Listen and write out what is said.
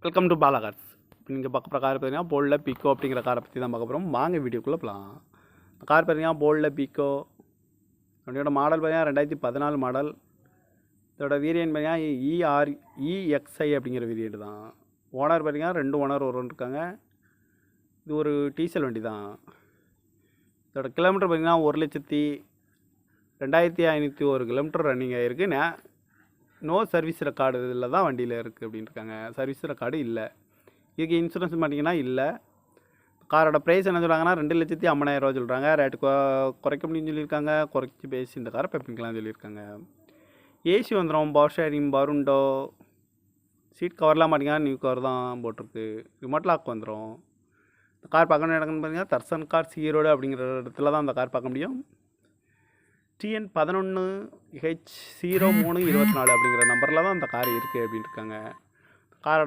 Welcome to Bala cars. இப்போ நீங்கள் பார்க்க போகிற கார் பார்த்தீங்கன்னா போல்டில் பீக்கோ அப்படிங்கிற காரை பற்றி தான் பார்க்க போகிறோம். வாங்க வீடியோக்குள்ளே போகலாம். கார் பார்த்தீங்கன்னா போல்டில் பீக்கோ அப்படியோட மாடல் பார்த்தீங்கன்னா 2014 மாடல். இதோட வேரியன்ட் பார்த்தீங்கன்னா EXI அப்படிங்கிற வேரியன்ட் தான். ஓனர் பார்த்தீங்கன்னா 2 ஓனர் ஒருவன் இருக்காங்க. இது ஒரு டீசல் வண்டி தான். இதோட கிலோமீட்டர் பார்த்தீங்கன்னா 1,02,501 கிலோமீட்டர் ரன்னிங் ஆகிருக்கு. நோ சர்வீஸ் ரெக்கார்டு இதில் தான் வண்டியில் இருக்குது அப்படின்னு இருக்காங்க. சர்வீஸ் ரெக்கார்டு இல்லை. இதுக்கு இன்சூரன்ஸ் பார்த்தீங்கன்னா இல்லை. காரோட ப்ரைஸ் என்ன சொல்கிறாங்கன்னா 2,50,000 சொல்கிறாங்க. ரேட்டு குறைக்க முடியும்னு சொல்லியிருக்காங்க. குறைச்சி பேசி இந்த காரை பெப்பிங்கலாம் சொல்லியிருக்காங்க. ஏசி வந்துடும், பவர் ஷேரிங், பருண்டோ, சீட் கவர்லாம் பார்த்தீங்கன்னா நியூ கவர் தான் போட்டிருக்கு. ரிமோட் லாக் வந்துடும். இந்த கார் பார்க்கணும் இடம்னு பார்த்தீங்கன்னா தர்சன் கார் ஈரோடு அப்படிங்கிற இடத்துல தான் அந்த கார் பார்க்க முடியும். TN 11H0324 அப்படிங்கிற நம்பரில் தான் அந்த கார் இருக்குது அப்படின்னு இருக்காங்க. காரோட